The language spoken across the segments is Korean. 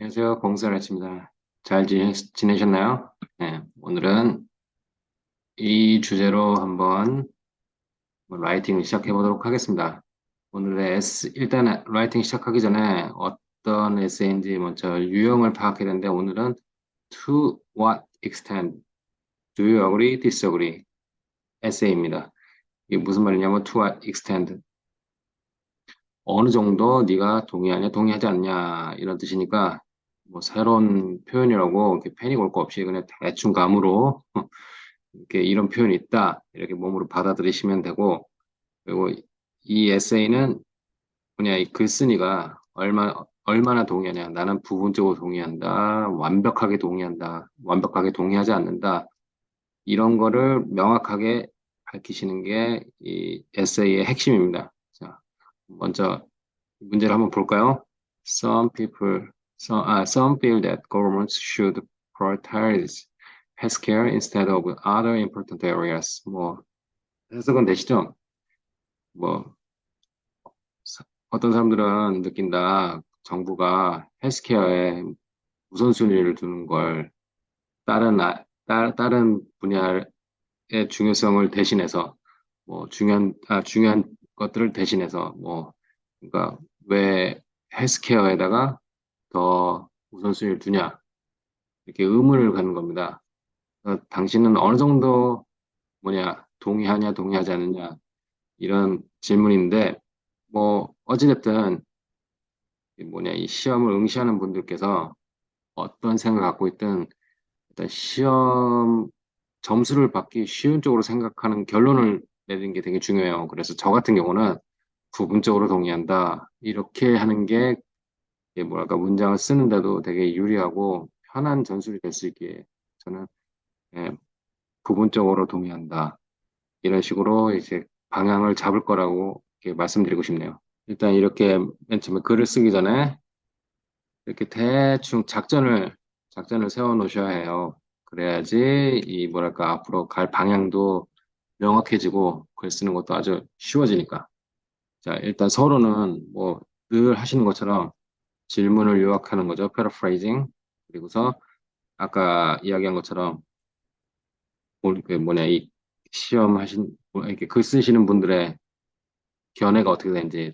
안녕하세요. 공사를 했습니다. 잘 지내셨나요? 네, 오늘은 이 주제로 한번 라이팅을 시작해 보도록 하겠습니다. 일단 라이팅 시작하기 전에 어떤 에세이인지 먼저 유형을 파악해야 되는데 오늘은 to what extent do you agree, disagree? 에세이입니다. 이게 무슨 말이냐면 to what extent 어느 정도 네가 동의하냐, 동의하지 않냐 이런 뜻이니까 뭐 새로운 표현이라고 이렇게 패닉 올 거 없이 그냥 대충 감으로 이렇게 이런 표현이 있다 이렇게 몸으로 받아들이시면 되고 그리고 이 에세이는 그냥 이 글쓴이가 얼마나 동의하냐 나는 부분적으로 동의한다 완벽하게 동의한다 완벽하게 동의하지 않는다 이런 거를 명확하게 밝히시는 게 이 에세이의 핵심입니다. 자, 먼저 문제를 한번 볼까요? Some feel that governments should prioritize healthcare instead of other important areas. 뭐 해석은 되시죠? 뭐 어떤 사람들은 느낀다. 정부가 헬스케어에 우선순위를 두는 걸 다른 분야의 중요성을 대신해서 중요한 것들을 대신해서 그러니까 왜 헬스케어에다가 더 우선순위를 두냐 이렇게 의문을 갖는 겁니다. 당신은 어느 정도 동의하냐 동의하지 않느냐 이런 질문인데 어찌됐든 이 시험을 응시하는 분들께서 어떤 생각을 갖고 있든 일단 시험 점수를 받기 쉬운 쪽으로 생각하는 결론을 내리는 게 되게 중요해요. 그래서 저 같은 경우는 부분적으로 동의한다. 이렇게 하는 게 문장을 쓰는데도 되게 유리하고 편한 전술이 될 수 있기에 저는 예, 부분적으로 동의한다. 이런 식으로 이제 방향을 잡을 거라고 이렇게 말씀드리고 싶네요. 일단 이렇게 맨 처음에 글을 쓰기 전에 이렇게 대충 작전을 세워 놓으셔야 해요. 그래야지 앞으로 갈 방향도 명확해지고 글 쓰는 것도 아주 쉬워지니까. 자, 일단 서론은 늘 하시는 것처럼 질문을 요약하는 거죠. paraphrasing. 그리고서 아까 이야기한 것처럼 이 시험 이렇게 글 쓰시는 분들의 견해가 어떻게 되는지.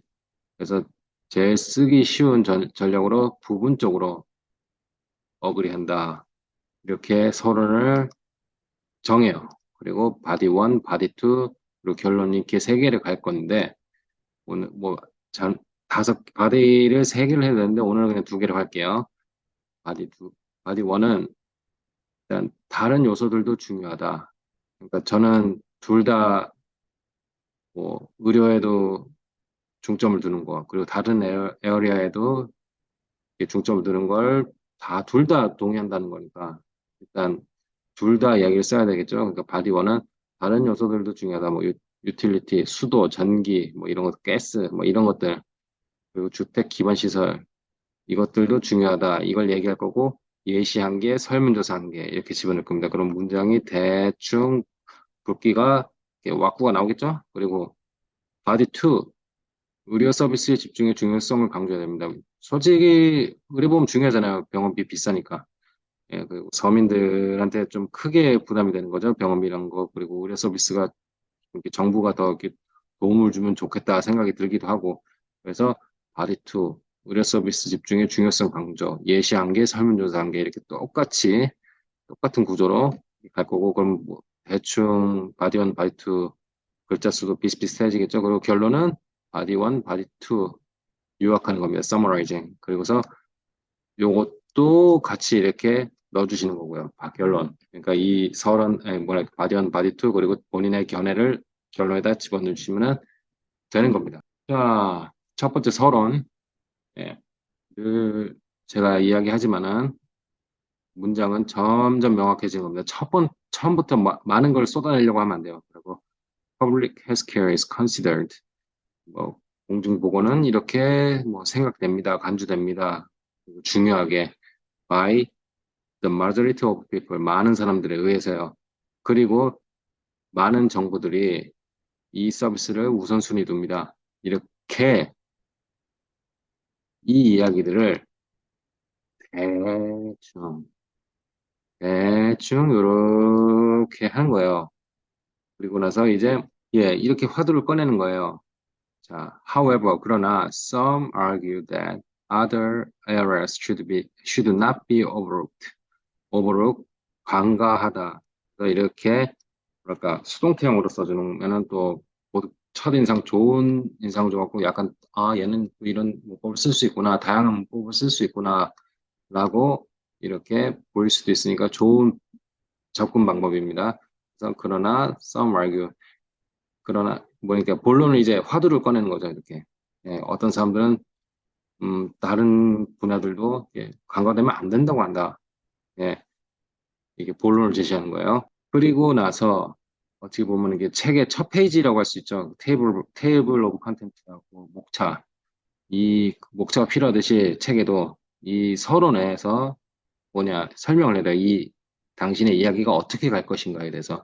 그래서 제일 쓰기 쉬운 전략으로 부분적으로 어그리한다. 이렇게 서론을 정해요. 그리고 바디 1, 바디 2, 그리고 결론 이렇게 세 개를 갈 건데 오늘 바디를 세 개를 해야 되는데 오늘은 그냥 두 개를 할게요. 바디 1은 일단 다른 요소들도 중요하다. 그러니까 저는 둘 다 의료에도 중점을 두는 거, 그리고 다른 에어리아에도 중점을 두는 걸 둘 다 동의한다는 거니까 일단 둘 다 이야기를 써야 되겠죠. 그러니까 바디원은 다른 요소들도 중요하다. 유틸리티, 수도, 전기, 이런 것, 가스, 이런 것들, 그리고 주택 기반 시설 이것들도 중요하다. 이걸 얘기할 거고 예시 한 개, 설문조사 한 개 이렇게 집어넣을 겁니다. 그럼 문장이 대충 굵기가 왁구가 나오겠죠? 그리고 바디 2 의료 서비스의 집중의 중요성을 강조해야 됩니다. 솔직히 의료보험 중요하잖아요. 병원비 비싸니까. 예, 그리고 서민들한테 좀 크게 부담이 되는 거죠. 병원비라는 거. 그리고 의료 서비스가 이렇게 정부가 더 이렇게 도움을 주면 좋겠다 생각이 들기도 하고. 그래서 바디 2 의료 서비스 집중의 중요성 강조, 예시 한개, 설문조사 한개 이렇게 똑같은 구조로 갈 거고, 그럼 대충 바디 1, 바디 2 글자 수도 비슷비슷해지겠죠. 그리고 결론은 바디 1, 바디 2 요약하는 겁니다. summarizing. 그리고서 요것도 같이 이렇게 넣어주시는 거고요. 결론. 그러니까 이 바디 1, 바디 2 그리고 본인의 견해를 결론에다 집어넣으시면 되는 겁니다. 자, 첫 번째 서론. 예, 늘 제가 이야기하지만은 문장은 점점 명확해지는 겁니다. 처음부터 많은 걸 쏟아내려고 하면 안 돼요. 그리고 public healthcare is considered. 뭐, 공중보건은 이렇게 생각됩니다. 간주됩니다. 그리고 중요하게 by the majority of people, 많은 사람들에 의해서요. 그리고 많은 정부들이 이 서비스를 우선순위 둡니다. 이렇게 이 이야기들을 대충, 대충, 요렇게 하는 거예요. 그리고 나서 이제, 예, 이렇게 화두를 꺼내는 거예요. 자, however, 그러나, some argue that other areas should not be overlooked. overlook, 관가하다. 그래서 이렇게, 뭐랄까, 수동태형으로 써주면은 또, 첫인상 좋은 인상 좋았고, 약간, 아, 얘는 이런 문법을 쓸 수 있구나, 다양한 문법을 쓸 수 있구나, 라고 이렇게 보일 수도 있으니까 좋은 접근 방법입니다. 그래서 그러나 some argue 그러나 뭐니까 본론은 이제 화두를 꺼내는 거죠. 이렇게 예, 어떤 사람들은 다른 분야들도 예, 간과되면 안 된다고 한다. 예, 이게 본론을 제시하는 거예요. 그리고 나서 어떻게 보면 이게 책의 첫 페이지라고 할 수 있죠. 테이블 오브 컨텐츠라고 목차. 이 목차가 필요하듯이 책에도 이 서론에서 뭐냐 설명을 해야 돼. 이 당신의 이야기가 어떻게 갈 것인가에 대해서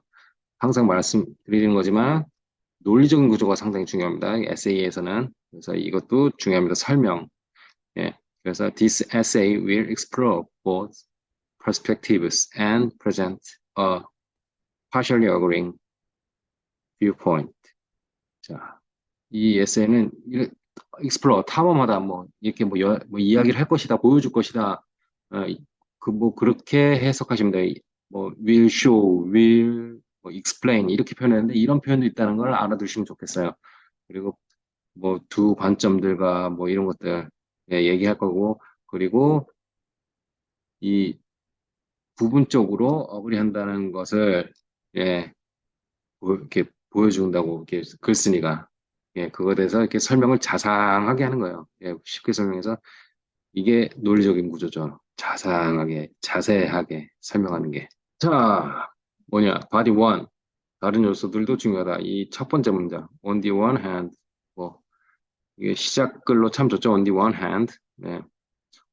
항상 말씀드리는 거지만 논리적인 구조가 상당히 중요합니다. 에세이에서는 그래서 이것도 중요합니다. 설명. 예. 그래서 this essay will explore both perspectives and present a partially agreeing viewpoint. 자, 이 에세이는 explore 탐험하다 뭐 이렇게 뭐 이야기를 할 것이다 보여줄 것이다 그 뭐 그렇게 해석하시면 돼요. 뭐 will show, will 뭐 explain 이렇게 표현했는데 이런 표현도 있다는 걸 알아두시면 좋겠어요. 그리고 뭐 두 관점들과 뭐 이런 것들 예, 얘기할 거고 그리고 이 부분적으로 어그리한다는 것을 예, 이렇게 보여준다고 이렇게 글쓴이가 예, 그거에 대해서 이렇게 설명을 자상하게 하는 거예요. 예, 쉽게 설명해서 이게 논리적인 구조죠. 자상하게, 자세하게 설명하는 게. 자, 뭐냐, body one. 다른 요소들도 중요하다. 이 첫 번째 문장. On the one hand. 뭐, 이게 시작글로 참 좋죠. On the one hand. 네.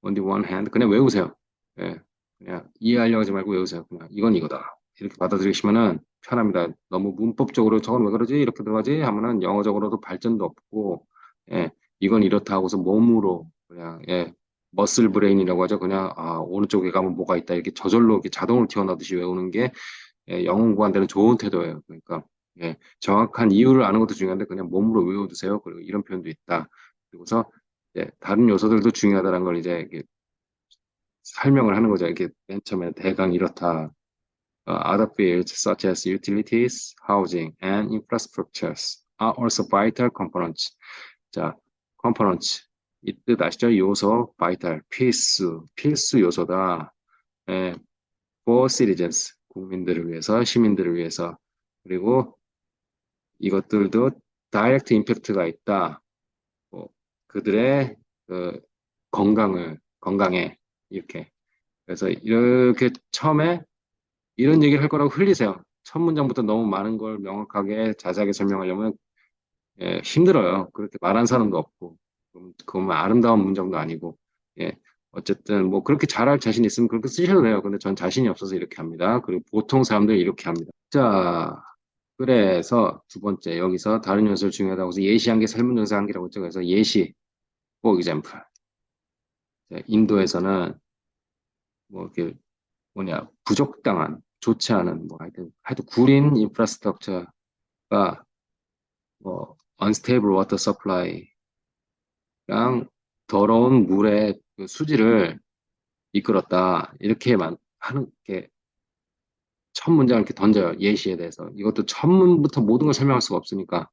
On the one hand. 그냥 외우세요. 예. 그냥 이해하려고 하지 말고 외우세요. 그냥 이건 이거다. 이렇게 받아들이시면은 편합니다. 너무 문법적으로 저건 왜 그러지? 이렇게 들어가지? 하면은 영어적으로도 발전도 없고, 예. 이건 이렇다 하고서 몸으로 그냥, 예. 머슬 브레인이라고 하죠. 그냥, 아, 오른쪽에 가면 뭐가 있다. 이렇게 저절로 이렇게 자동으로 튀어나오듯이 외우는 게 예, 영어 공부하는 데는 좋은 태도예요. 그러니까 예, 정확한 이유를 아는 것도 중요한데 그냥 몸으로 외워두세요. 그리고 이런 표현도 있다. 그리고서 예, 다른 요소들도 중요하다는 걸 이제 이렇게 설명을 하는 거죠. 이렇게 맨 처음에 대강 이렇다. Other fields such as utilities, housing, and infrastructures are also vital components. 자, components. 이 뜻 아시죠? 요소, vital, 필수 요소다. 예, for citizens, 국민들을 위해서, 시민들을 위해서. 그리고 이것들도 다이렉트 임팩트가 있다. 뭐, 그들의 그 건강에 이렇게. 그래서 이렇게 처음에 이런 얘기를 할 거라고 흘리세요. 첫 문장부터 너무 많은 걸 명확하게 자세하게 설명하려면 예, 힘들어요. 그렇게 말한 사람도 없고, 그건 뭐 아름다운 문장도 아니고, 예. 어쨌든 뭐 그렇게 잘할 자신 있으면 그렇게 쓰셔도 돼요. 근데 전 자신이 없어서 이렇게 합니다. 그리고 보통 사람들이 이렇게 합니다. 자, 그래서 두 번째 여기서 다른 요소를 중요하다고 해서 예시한 게 설문조사 한계라고 했죠. 그래서 예시, for example. 인도에서는 뭐 이렇게 뭐냐 부족당한 좋지 않은 뭐 하여튼 구린 인프라스트럭처가 뭐 unstable water supply랑 더러운 물의 그 수질을 이끌었다 이렇게만 하는 게 첫 문장을 이렇게 던져요 예시에 대해서 이것도 첫 문부터 모든 걸 설명할 수가 없으니까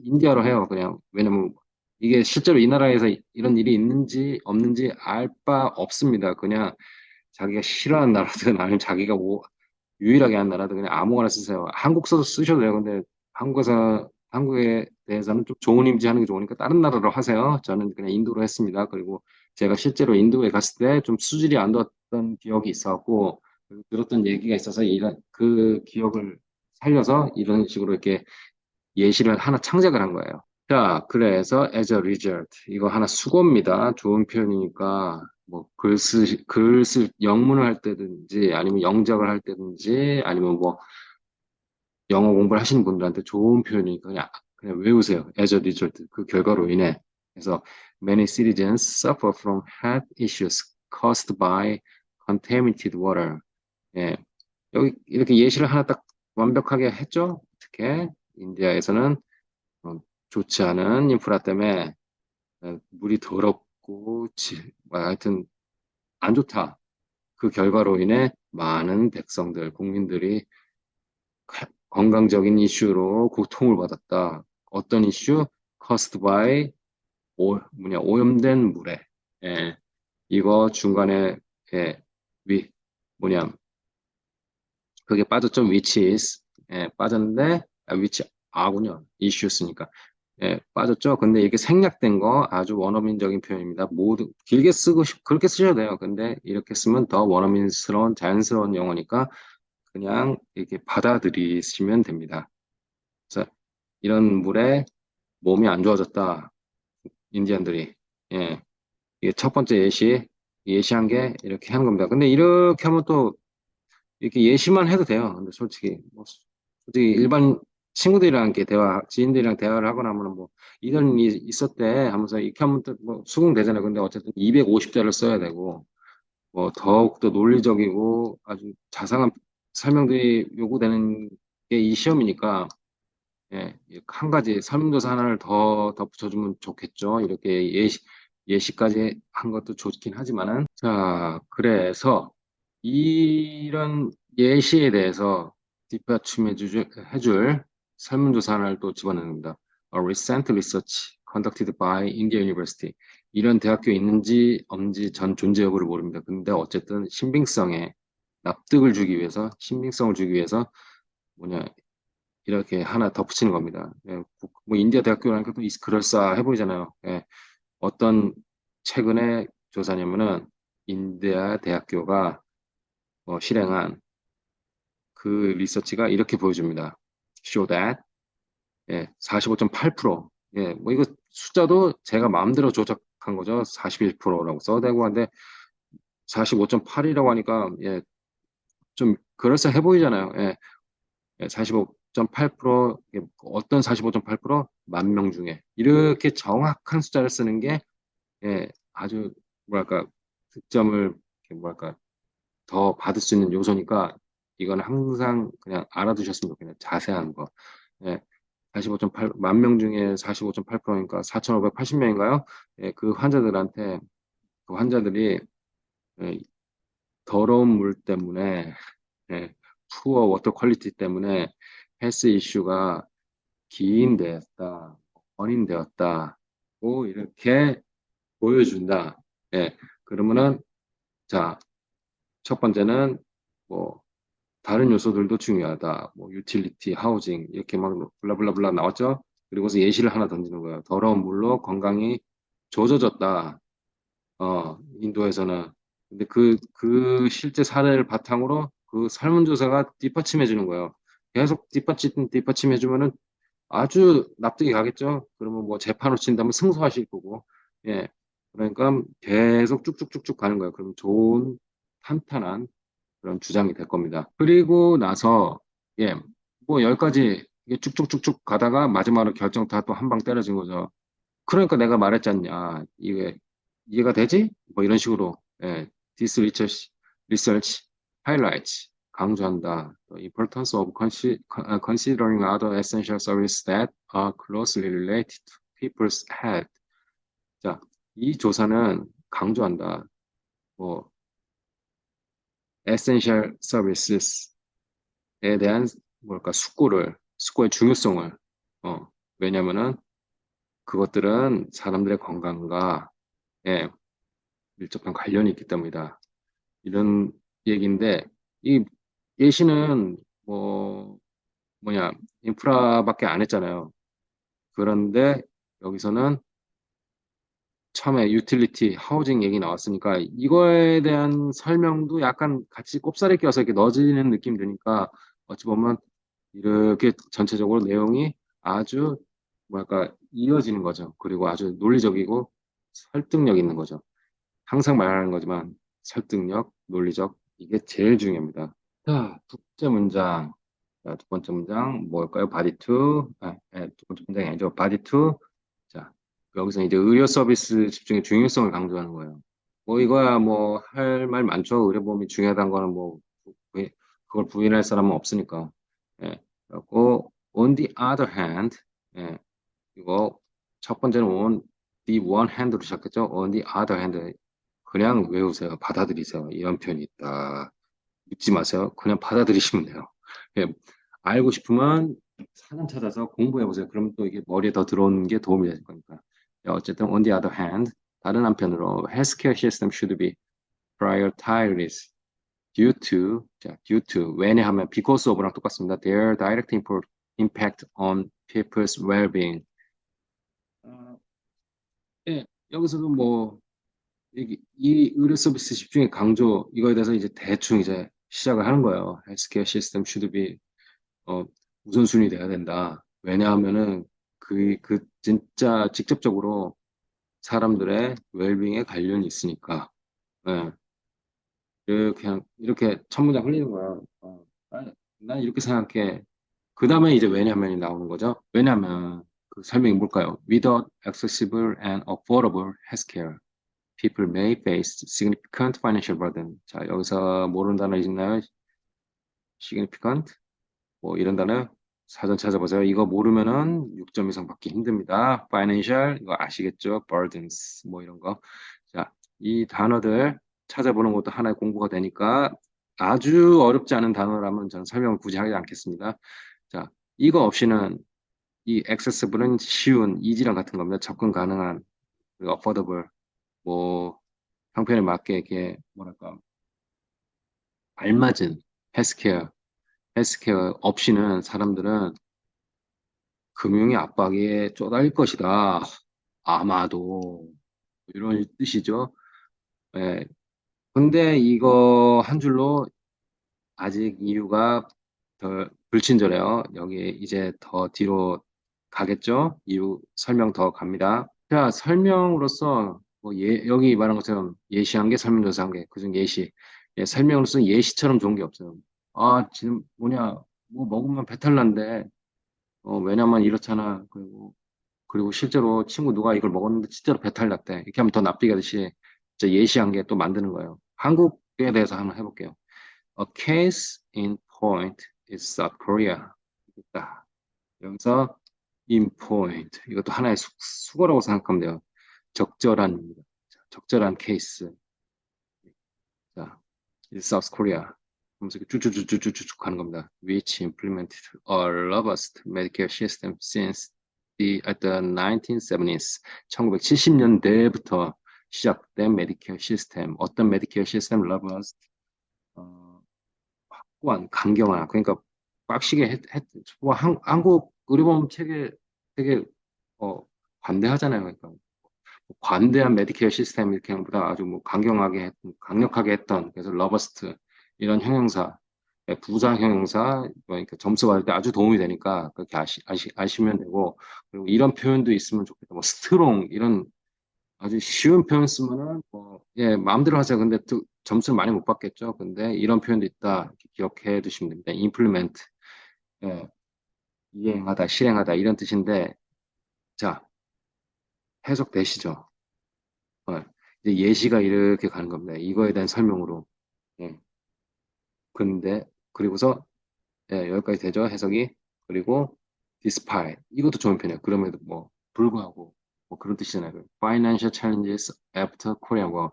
인디아로 해요 그냥 왜냐면 이게 실제로 이 나라에서 이런 일이 있는지 없는지 알 바 없습니다 그냥 자기가 싫어하는 나라든 아니면 자기가 유일하게 한 나라든 그냥 아무거나 쓰세요. 한국 써도 쓰셔도 돼요. 근데 한국에 대해서는 좀 좋은 이미지 하는 게 좋으니까 다른 나라로 하세요. 저는 그냥 인도로 했습니다. 그리고 제가 실제로 인도에 갔을 때 좀 수질이 안 좋았던 기억이 있었고 들었던 얘기가 있어서 이런 그 기억을 살려서 이런 식으로 이렇게 예시를 하나 창작을 한 거예요. 자, 그래서 as a result 이거 하나 수고입니다. 좋은 표현이니까 뭐 영문을 할 때든지 아니면 영작을 할 때든지 아니면 뭐 영어 공부를 하시는 분들한테 좋은 표현이니까 그냥 외우세요. as a result 그 결과로 인해 그래서 many citizens suffer from health issues caused by contaminated water. 예, 여기 이렇게 예시를 하나 딱 완벽하게 했죠? 어떻게? 인디아에서는 좋지 않은 인프라 때문에 물이 더럽고 하여튼 안 좋다. 그 결과로 인해 많은 백성들, 국민들이 건강적인 이슈로 고통을 받았다. 어떤 이슈? caused by 오염된 물에. 예, 이거 중간에 예, 위 뭐냐 그게 빠졌죠. which is 빠졌는데 which 아군요. issues니까 빠졌죠. 근데 이게 생략된 거 아주 원어민적인 표현입니다. 모두 길게 쓰고 그렇게 쓰셔도 돼요. 근데 이렇게 쓰면 더 원어민스러운 자연스러운 영어니까 그냥 이렇게 받아들이시면 됩니다. 그래서 이런 물에 몸이 안 좋아졌다. 인디언들이 예, 이게 첫 번째 예시한 게 이렇게 하는 겁니다. 근데 이렇게 하면 또 이렇게 예시만 해도 돼요. 근데 솔직히, 솔직히 일반 친구들이랑 이렇게 지인들이랑 대화를 하거나 하면 뭐, 이런 일이 있었대 하면서 이렇게 하면 또뭐 수긍되잖아요. 근데 어쨌든 250자를 써야 되고, 뭐, 더욱더 논리적이고 아주 자상한 설명들이 요구되는 게 이 시험이니까, 예, 한 가지 설문조사 하나를 더 덧붙여주면 좋겠죠. 이렇게 예시까지 한 것도 좋긴 하지만은. 자, 그래서 이런 예시에 대해서 해줄 설문조사 하나를 또 집어넣습니다. A recent research conducted by India University. 이런 대학교에 있는지 없는지 전 존재 여부를 모릅니다. 근데 어쨌든 신빙성에 납득을 주기 위해서, 신빙성을 주기 위해서 뭐냐, 이렇게 하나 덧붙이는 겁니다. 예, 뭐 인디아 대학교라니까 또 그럴싸해 보이잖아요. 예, 어떤 최근에 조사냐면은 인디아 대학교가 실행한 그 리서치가 이렇게 보여줍니다. Show that 45.8%. 예, 뭐 이거 숫자도 제가 마음대로 조작한 거죠. 41%라고 써도 되고 한데 45.8이라고 하니까 좀 그럴싸해 보이잖아요. 45.8% 어떤 45.8% 만 명 중에 이렇게 정확한 숫자를 쓰는 게 아주 뭐랄까 득점을 뭐랄까 더 받을 수 있는 요소니까 이건 항상 그냥 알아두셨으면 좋겠네요. 자세한 거. 예, 45.8, 만 명 중에 45.8%니까 4,580명인가요? 그 환자들한테, 그 환자들이 예, 더러운 물 때문에, 푸어 워터 퀄리티 때문에 헬스 이슈가 기인되었다, 원인되었다고 이렇게 보여준다. 그러면은, 자, 첫 번째는 뭐, 다른 요소들도 중요하다. 뭐 유틸리티, 하우징 이렇게 막 블라블라블라 나왔죠. 그리고서 예시를 하나 던지는 거예요. 더러운 물로 건강이 좋아졌다. 인도에서는. 근데 그 실제 사례를 바탕으로 그 설문조사가 뒷받침해 주는 거예요. 계속 뒷받침해 주면은 아주 납득이 가겠죠. 그러면 뭐 재판을 친다면 승소하실 거고. 예. 그러니까 계속 쭉쭉쭉쭉 가는 거예요. 그럼 좋은 탄탄한 그런 주장이 될 겁니다. 그리고 나서 뭐 10가지 이게 쭉쭉쭉쭉 가다가 마지막으로 결정타 또 한 방 때려진 거죠. 그러니까 내가 말했지 않냐. 이게 이해가 되지? 뭐 이런 식으로 this research highlights 강조한다. The importance of considering other essential services that are closely related to people's health. 자, 이 조사는 강조한다. 뭐 essential services 에 대한 뭘까 숙고의 중요성을 왜냐면은 그것들은 사람들의 건강과 예, 밀접한 관련이 있기 때문이다. 이런 얘기인데 이 예시는 뭐 뭐냐 인프라밖에 안 했잖아요. 그런데 여기서는 처음에 유틸리티, 하우징 얘기 나왔으니까 이거에 대한 설명도 약간 같이 꼽사리 껴서 이렇게 넣어지는 느낌이 드니까 어찌 보면 이렇게 전체적으로 내용이 아주 뭐랄까 이어지는 거죠. 그리고 아주 논리적이고 설득력 있는 거죠. 항상 말하는 거지만 설득력, 논리적 이게 제일 중요합니다. 자, 두 번째 문장. 자, 두 번째 문장 뭘까요? 바디 투. 두 번째 문장이 아니죠. 바디 투. 자, 여기서 이제 의료 서비스 집중의 중요성을 강조하는 거예요. 뭐 이거야 뭐 할 말 많죠. 의료보험이 중요하다는 거는 뭐 그걸 부인할 사람은 없으니까. 예. 그리고 on the other hand, 예. 이거 첫 번째는 the one hand로 시작했죠. on the other hand. 그냥 외우세요. 받아들이세요. 이런 표현이 있다. 묻지 마세요. 그냥 받아들이시면 돼요. 예. 알고 싶으면 사전 찾아서 공부해 보세요. 그럼 또 이게 머리에 더 들어오는 게 도움이 될 거니까. 예, 어쨌든 on the other hand, 다른 한편으로 healthcare system should be prioritized due to, 자, due to, 왜냐하면 because of랑 똑같습니다. Their direct impact on people's well-being. 어, 예, 여기서도 뭐, 이 의료 서비스 집중의 강조, 이거에 대해서 이제 대충 이제 시작을 하는 거예요. 헬스케어 시스템 should be, 어, 우선순위 돼야 된다. 왜냐하면은 진짜 직접적으로 사람들의 웰빙에 관련이 있으니까. 예, 그냥 이렇게 첫 문장 흘리는 거야. 난 이렇게 생각해. 그 다음에 이제 왜냐면이 나오는 거죠. 왜냐면 그 설명이 뭘까요? Without accessible and affordable healthcare, people may face significant financial burden. 자, 여기서 모르는 단어 있나요? significant? 뭐 이런 단어 사전 찾아보세요. 이거 모르면은 6점 이상 받기 힘듭니다. financial 이거 아시겠죠? burdens 뭐 이런 거. 자, 이 단어들 찾아보는 것도 하나의 공부가 되니까 아주 어렵지 않은 단어라면 저는 설명을 굳이 하지 않겠습니다. 자, 이거 없이는 이 accessible은 쉬운, easy랑 같은 겁니다. 접근 가능한, 그리고 affordable, 뭐 형편에 맞게 이렇게 뭐랄까 알맞은 헬스케어, 헬스케어 없이는 사람들은 금융의 압박에 쪼달릴 것이다. 아마도 이런 뜻이죠. 예. 근데 이거 한 줄로 아직 이유가 더 불친절해요. 여기 이제 더 뒤로 가겠죠? 이유 설명 더 갑니다. 자, 설명으로서 뭐 여기 말한 것처럼 예시한 게 설명조사한 게 그중 예시. 예, 설명으로서 예시처럼 좋은 게 없어요. 아, 지금 뭐냐, 뭐 먹으면 배탈 난대. 왜냐면 이렇잖아. 그리고 실제로 친구 누가 이걸 먹었는데 진짜로 배탈 났대. 이렇게 하면 더 납득이 가듯이 진짜 예시한 게 또 만드는 거예요. 한국에 대해서 한번 해볼게요. A case in point is South Korea. 있다. 여기서 in point. 이것도 하나의 수거라고 생각하면 돼요. 적절한, 적절한 케이스. 자, in South Korea. 그러면서 쭉쭉쭉쭉쭉 가는 겁니다. Which implemented a robust Medicare system since at the 1970s. 1970년대부터 시작된 메디케어 시스템. 어떤 메디케어 시스템? robust. 어, 확고한, 강경한. 그러니까 빡시게 뭐 한국 의료보험 체계 되게 어, 관대하잖아요. 그러니까 관대한 메디케어 시스템 이렇게 하는 것보다 아주 뭐 강력하게 했던 그래서 러버스트 이런 형용사 부사 형용사 그러니까 점수 받을 때 아주 도움이 되니까 그렇게 아시면 되고 그리고 이런 표현도 있으면 좋겠다. 뭐 스트롱 이런 아주 쉬운 표현 쓰면은 뭐 예, 마음대로 하세요. 근데 또 점수를 많이 못 받겠죠. 근데 이런 표현도 있다. 이렇게 기억해 두시면 됩니다. implement 예, 이행하다, 실행하다 이런 뜻인데 자, 해석되시죠? 어, 이제 예시가 이렇게 가는 겁니다. 이거에 대한 설명으로. 예. 근데 그리고서 예, 여기까지 되죠? 해석이. 그리고 despite 이것도 좋은 편이에요. 그럼에도 뭐 불구하고 뭐 그런 뜻이잖아요. Financial challenges after Korean War.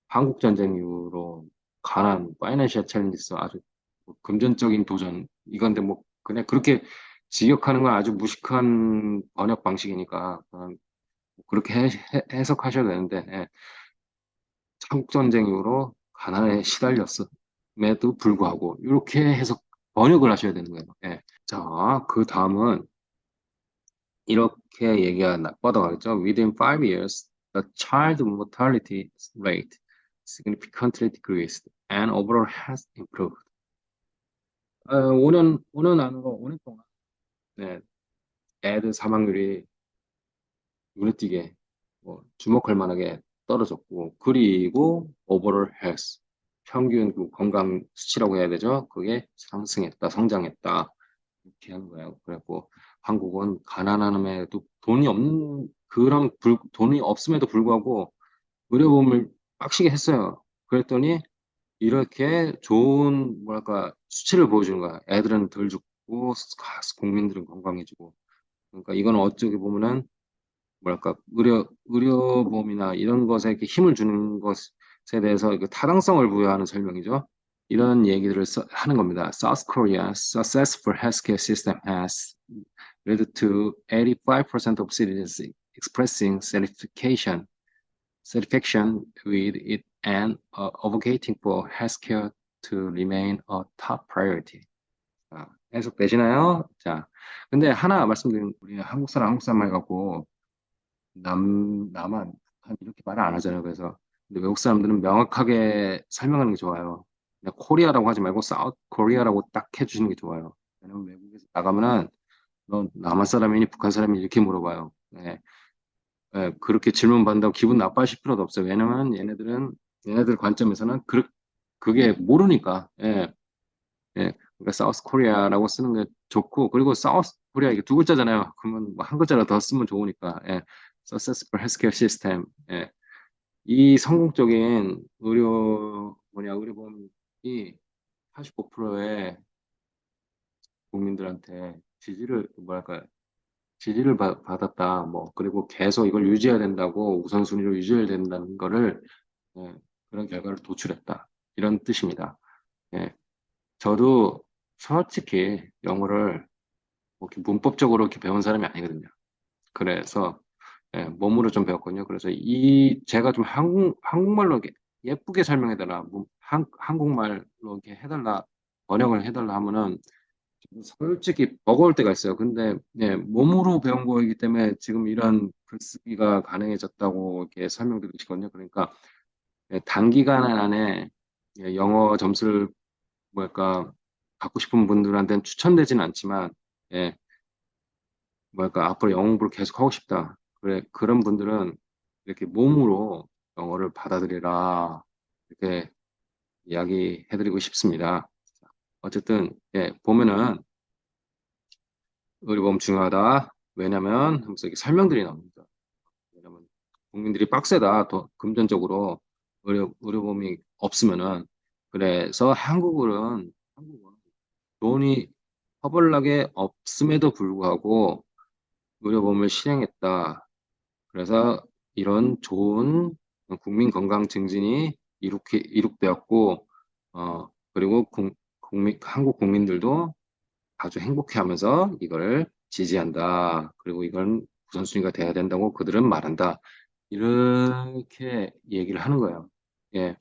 한국 전쟁 이후로 가난 파이낸셜 챌린지스 아주 뭐 금전적인 도전 이건데 뭐 그냥 그렇게 직역하는 건 아주 무식한 번역 방식이니까 그렇게 해석하셔도 되는데 예. 한국 전쟁 이후로 가난에 시달렸음에도 불구하고 이렇게 해석 번역을 하셔야 되는 거예요. 예. 자, 그 다음은 이렇게 얘기가 뻗어가겠죠. Within 5 years, the child mortality rate significantly decreased and overall has improved. 5년 안으로, 5년 동안, 네, 애들 사망률이 눈에 띄게, 뭐, 주목할 만하게 떨어졌고, 그리고 overall health, 평균 그 건강 수치라고 해야 되죠. 그게 상승했다, 성장했다. 이렇게 하는 거예요. 그래갖고 한국은 가난함에도 돈이 없는, 돈이 없음에도 불구하고 의료보험을 빡시게 했어요. 그랬더니 이렇게 좋은 뭐랄까 수치를 보여주는 거야. 애들은 덜 죽고 국민들은 건강해지고. 그러니까 이건 어떻게 보면은 뭐랄까 의료보험이나 이런 것에 이렇게 힘을 주는 것에 대해서 그 타당성을 부여하는 설명이죠. 이런 얘기들을 하는 겁니다. South Korea's successful healthcare system has led to 85% of citizens expressing satisfaction with it and advocating for healthcare to remain a top priority. 자, 해석되시나요? 자, 근데 하나 말씀드리면 우리 한국 사람 말 갖고 나만 이렇게 말을 안 하잖아요. 그래서 근데 외국 사람들은 명확하게 설명하는 게 좋아요. 그냥 코리아라고 하지 말고 사우스 코리아라고 딱 해주시는 게 좋아요. 왜냐면 외국에서 나가면은 너 남한 사람이니 북한 사람이니 이렇게 물어봐요. 네. 네, 그렇게 질문 받는다고 기분 나빠하실 필요도 없어요. 왜냐면 얘네들 관점에서는 그게 모르니까. 예, 예. 그러니까 사우스 코리아라고 쓰는 게 좋고 그리고 사우스 코리아 이게 두 글자잖아요. 그러면 뭐 한 글자라도 더 쓰면 좋으니까. 예. Successful Healthcare System. 예. 이 성공적인 의료보험이 85%의 국민들한테 지지를 받았다. 뭐, 그리고 계속 이걸 유지해야 된다고, 우선순위로 유지해야 된다는 거를, 예, 그런 결과를 도출했다. 이런 뜻입니다. 예. 저도 솔직히 영어를 뭐 이렇게 문법적으로 이렇게 배운 사람이 아니거든요. 그래서, 예, 몸으로 좀 배웠거든요. 그래서 제가 좀 한국말로 이렇게 예쁘게 설명해달라, 한국말로 이렇게 해달라, 번역을 해달라 하면은 솔직히 버거울 때가 있어요. 근데 예, 몸으로 배운 거이기 때문에 지금 이런 글쓰기가 가능해졌다고 이렇게 설명드리시거든요. 그러니까 예, 단기간 안에 예, 영어 점수를 뭐랄까 갖고 싶은 분들한테는 추천되지는 않지만 예, 뭐랄까 앞으로 영어 공부를 계속 하고 싶다. 그래 그런 분들은 이렇게 몸으로 영어를 받아들이라 이렇게 이야기해드리고 싶습니다. 어쨌든 예, 보면은 의료보험 중요하다. 왜냐면 하면서 이렇게 설명들이 나옵니다. 왜냐면 국민들이 빡세다. 더 금전적으로 의료보험이 없으면은 그래서 한국은 돈이 허벌나게 없음에도 불구하고 의료보험을 실행했다. 그래서 이런 좋은 국민 건강 증진이 이룩되었고 그리고 한국 국민들도 아주 행복해하면서 이걸 지지한다. 그리고 이건 우선순위가 돼야 된다고 그들은 말한다. 이렇게 얘기를 하는 거예요. 예,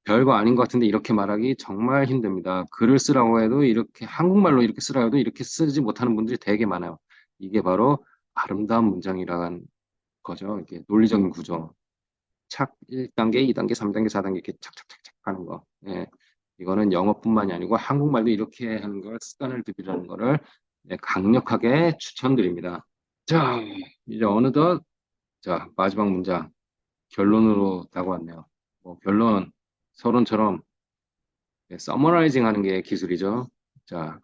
별거 아닌 것 같은데 이렇게 말하기 정말 힘듭니다. 글을 쓰라고 해도 이렇게 한국말로 이렇게 쓰라고 해도 이렇게 쓰지 못하는 분들이 되게 많아요. 이게 바로 아름다운 문장이라는 거죠. 이게 논리적인 구조. 착 1단계, 2단계, 3단계, 4단계 이렇게 착착착착 하는 거. 예. 이거는 영어뿐만이 아니고 한국말도 이렇게 하는 걸 습관을 들이라는 거를 예, 강력하게 추천드립니다. 자, 이제 어느덧 자, 마지막 문장 결론으로 다가왔네요. 뭐 결론 서론처럼 서머라이징 하는 게 기술이죠. 자,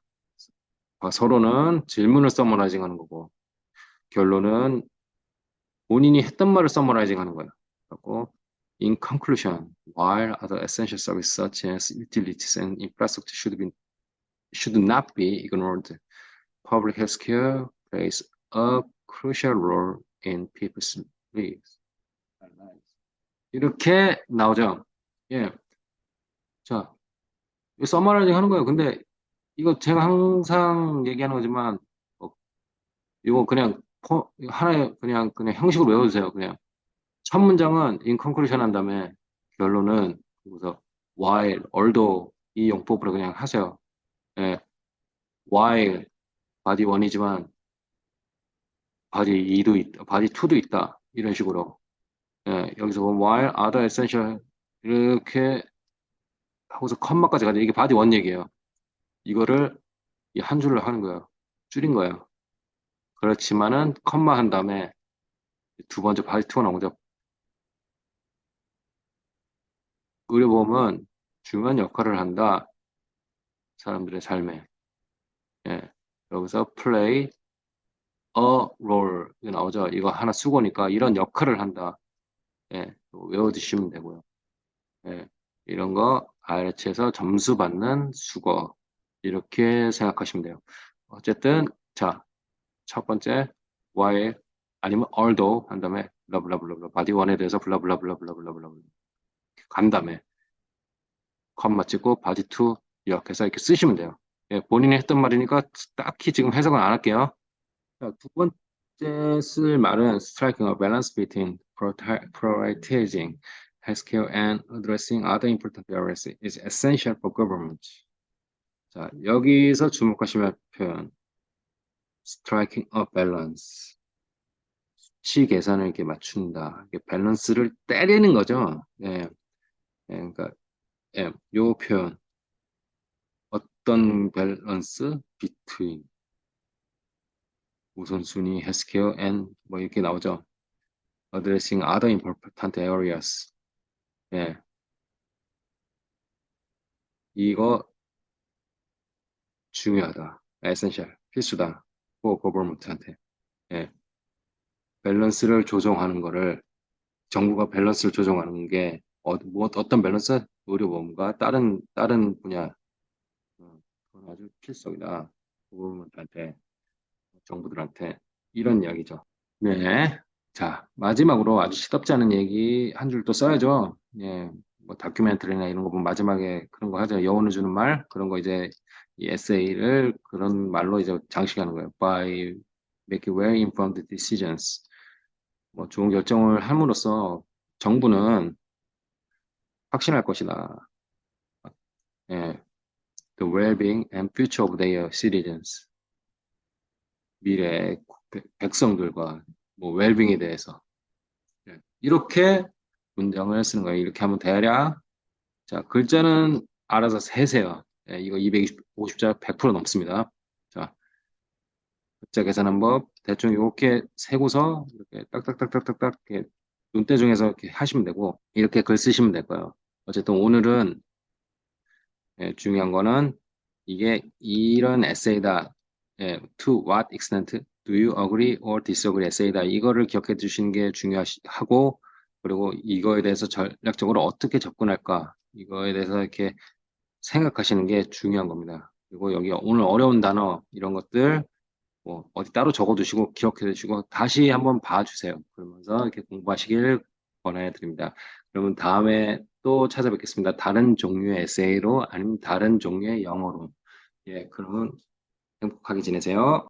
서론은 질문을 서머라이징 하는 거고 결론은 본인이 했던 말을 서머라이징 하는 거예요. 그리고 in conclusion, while other essential services such as utilities and infrastructure should not be ignored, public health care plays a crucial role in people's lives. 이렇게 나오죠. 예. 자, 서머라이징 하는 거예요. 근데 이거 제가 항상 얘기하는 거지만, 이거 그냥, 하나의 그냥 형식으로 외워주세요. 그냥. 첫 문장은 in conclusion 한 다음에 결론은 그래서 while, although 이 용법으로 그냥 하세요. 예, while body 1이지만 body 2도 있다, body 2도 있다. 이런 식으로. 예, 여기서 보면 while other essential 이렇게 하고서 컴마까지 가죠. 이게 body 1 얘기예요. 이거를 이 한 줄로 하는 거예요. 줄인 거예요. 그렇지만은 컴마 한 다음에 두 번째 body 2가 나오죠. 의료보험은 중요한 역할을 한다. 사람들의 삶에. 예. 여기서 play a role 이거 나오죠. 이거 하나 수고니까 이런 역할을 한다. 예, 외워두시면 되고요. 예, 이런 거 IELTS에서 점수 받는 수거. 이렇게 생각하시면 돼요. 어쨌든, 자, 첫 번째, while, 아니면 although 한 다음에 블라블라블라블라, 바디 원에 대해서 블라블라블라블라블라블라 간 다음에 컴마 찍고 바디 투 이렇게 해서 이렇게 쓰시면 돼요. 예, 본인이 했던 말이니까 딱히 지금 해석은 안 할게요. 자, 두 번째 쓸 말은 striking a balance between prioritizing healthcare and addressing other important areas is essential for government. 자, 여기서 주목하시면 표현 striking a balance. 수치 계산을 이렇게 맞춘다. 이게 밸런스를 때리는 거죠. 예, 예, 그러니까 예, 요 표현 어떤 밸런스 between 우선순위 healthcare and 뭐 이렇게 나오죠. addressing other important areas. 예, 이거 중요하다. essential, 필수다. for government한테. 예, 밸런스를 조정하는 거를 정부가 밸런스를 조정하는 게 어떤 밸런스? 의료보험과 다른 분야 그건 아주 필수적이다. government한테 정부들한테 이런 이야기죠. 네. 자, 마지막으로 아주 시덥지 않은 얘기 한 줄 또 써야죠. 예, 뭐 다큐멘터리나 이런 거 보면 마지막에 그런 거 하죠. 여운을 주는 말 그런 거 이제 이 에세이를 그런 말로 이제 장식하는 거예요. By making well-informed decisions. 뭐 좋은 결정을 함으로써 정부는 확신할 것이다. 예, the well-being and future of their citizens. 미래 백성들과 뭐 웰빙에 대해서 예, 이렇게 문장을 쓰는 거예요. 이렇게 하면 대략 자 글자는 알아서 세세요. 예, 이거 250자 100% 넘습니다. 자 글자 계산한 법 대충 이렇게 세고서 이렇게 딱딱딱딱딱딱 이렇게 눈대중에서 이렇게 하시면 되고 이렇게 글 쓰시면 될 거예요. 어쨌든 오늘은 예, 중요한 거는 이게 이런 에세이다. 예, to what extent do you agree or disagree 에세이다. 이거를 기억해 주시는 게 중요하고 그리고 이거에 대해서 전략적으로 어떻게 접근할까 이거에 대해서 이렇게 생각하시는 게 중요한 겁니다. 그리고 여기 오늘 어려운 단어 이런 것들 뭐 어디 따로 적어 두시고 기억해 두시고 다시 한번 봐주세요. 그러면서 이렇게 공부하시길 권해드립니다. 그러면 다음에 또 찾아뵙겠습니다. 다른 종류의 에세이로 아니면 다른 종류의 영어로. 예, 그러면 행복하게 지내세요.